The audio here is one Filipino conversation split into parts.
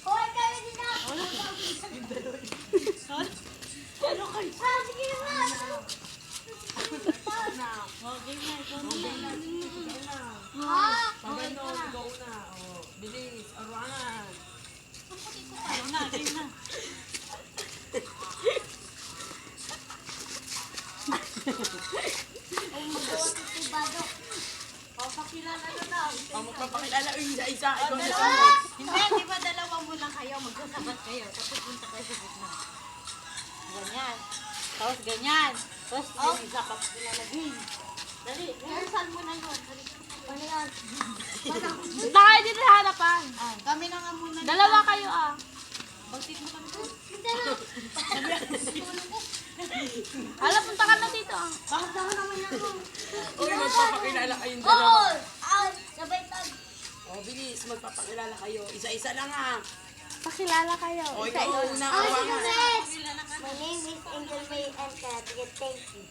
Hoy, kami din na. Ano kayo? Sige na. Okay na, ikaw na. Okay na. Ikaw una. Bilis, aruanan. Ayaw na, game na. Pakilala na daw. Magpapakilala yung isa-isa. Ikaw na Dalawa? Hindi, di ba dalawa muna kayo, magsasabat kayo, tapos punta kayo sa gitna. Ganyan. Tapos ganyan. Tapos yung isa pa ilalagin. Dali, rehearsal mo na yun. Ano yan? Punta kayo dito sa harapan. Kami na nga muna. Dalawa kayo ah. Bagtit mo kami. Hala, punta ka na dito ah. Bakit ako naman ako? Uy, magpapakilala kayong dalawa. Sabay tag. Bilis, magpapakilala kayo. Isa-isa lang ha. Pakilala kayo. Ikaw una, My aruanan. name is Angel May and Kaya. Thank you.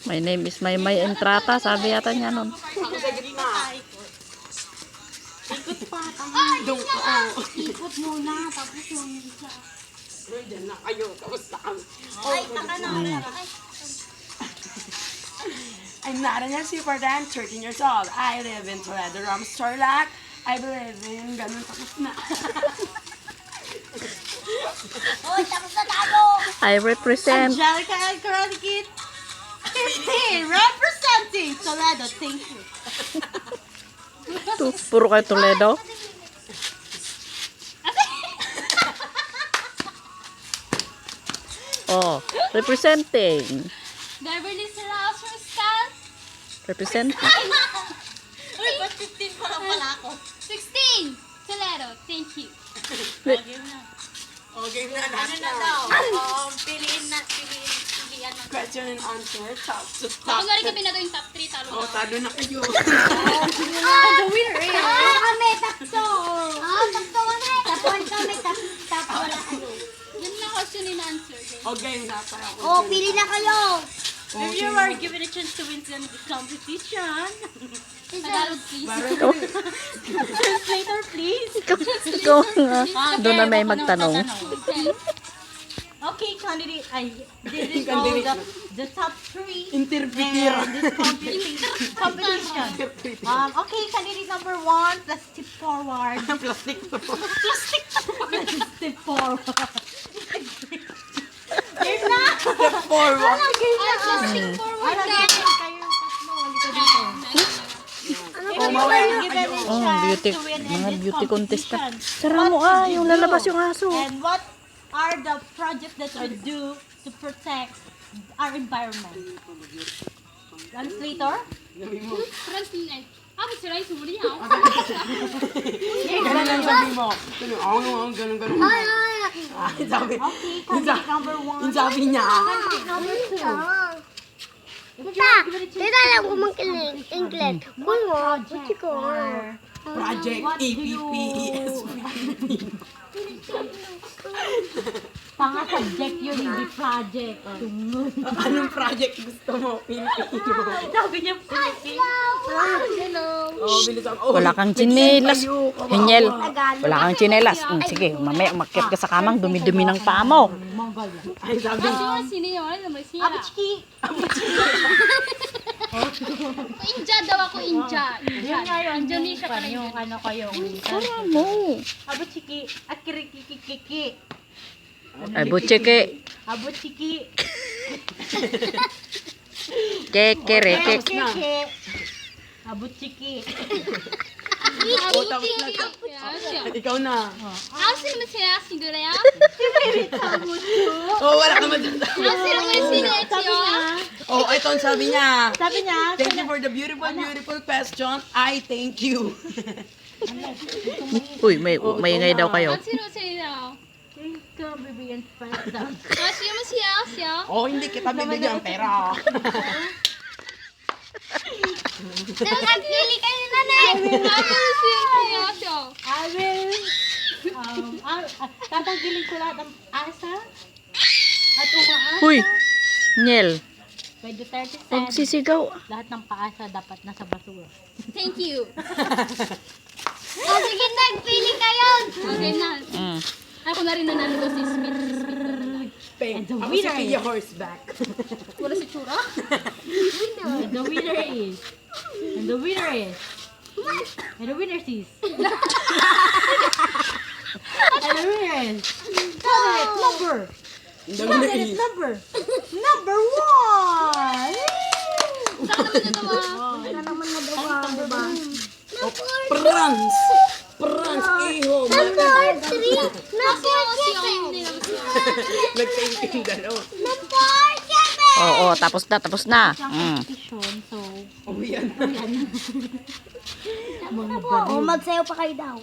My name is Maymay Entrata. Sabi yata niya nun. Ako sa gitna. Ikot pa. Doon ka. Ikot muna. Tapos yung isa. Diyan na kayo. Kamusta kami? Ay, taka na. I'm Naranya Sipardan, 13 years old. I live in Toledo, Ramos Tarlac. I believe in ganun tapos na. Hoy, tapos na talo. I represent. Angelica and Karate Kid. 15, representing Toledo. Thank you. Puro kayo Toledo. Oh, representing. Beverly Saraos from Scal. Representing. Uy, ba't 15 pa lang pala ako? 16. Toledo. Thank you. Game na. Okay na, Ano last na na. daw? Piliin na. Pilihan na. Question and answer. Top to top. Tapos na rin kami na doon yung top 3 talo. Talo na kayo. The winner is... kami, tapso. Tapso kami. Tapuan kami, tapos wala kayo. Yun na question and answer. Okay, nasa ako. Oh, pili na kayo. If you are given a chance to win the competition, Tagalog please. translator please. Ikaw nga. Doon na may magtanong. Okay, candidate, this is all the top 3 Interpreter. in this competition. Okay, candidate number 1, let's step forward. Plastic to. Let's step forward. Game na! Step forward. Game na! Pushing forward Ano, na. kayo tatlo, halika dito. Oh, mawala Given a Oh, chance beauty, to win in mga this beauty contest ka. competition. Sara mo ah, yung lalabas yung aso. And what are the projects that we do to protect our environment? Translator? Translate. Ako si Rai Suri ha. Ganun lang sabi mo. Ganun. Sabi. Okay, candidate number 1. Yung sabi niya. Candidate number 2. Tita, alam ko mag-English. Kung mo, buti ko. Project What do you- EPPESP. Panga-subject yun, hindi project. Tungon. Anong project gusto mo? Pilipino. Sabi niya, Philippines. Oh, bilis ako. Oh, Wala kang tsinelas. Hinyel. Wala kang tsinelas. Sige, mamaya umakyat ka sa kamang dumi-dumi ng paa mo. Mongol yan. Ay, sabi. Ano sino yun? Ano mo siya? Apichiki! Inja daw ako inja. Yun nga yun. Indonesia ka na Yung yun. ano kayo. Sara mo. Apichiki. Akirikikikiki. Ay, butsike. Abuchiki. Kekere, kek. Keke. Abuchiki. Oh, tapos na. Ikaw na. Ah, sino mo siya? Siguro yan? Oh, wala ka man dyan. Ah, sino mo sino siya? Oh, ito ang sabi niya. Sabi niya, Thank you for the beautiful question. I thank you. Uy, may ingay daw kayo. Ah, sino siya? ito, bibigyan pa daw. Ah, sino mo siya? Siya? Oh, hindi kita bibigyan ng pera. Nakapili kayo na na. Ah, sino siya? I will Tatanggalin ko lahat ng asa at umaasa. Huy! Niel, By the 30 huwag cents, sisigaw. lahat ng paasa dapat nasa basura. Thank you. O, sige, nagpili kayo. Okay na. Mm. Ako na rin nanalo ko si Smith. Smith na nanalo. Pink. the Ako si winner Pia Horseback. Wala si Chura. And the winner is... And the winner is... And the winner is... And the winner is... Correct number! Correct number! Number 1! Wala naman nagawa, diba? Prans! Prans! Iho! Number 3. Number Nagpainting dalawa. 7. Number 7. Oo, tapos na. Mm. Competition, so... Uwian. Mga baro. O, magsayo pa kayo daw.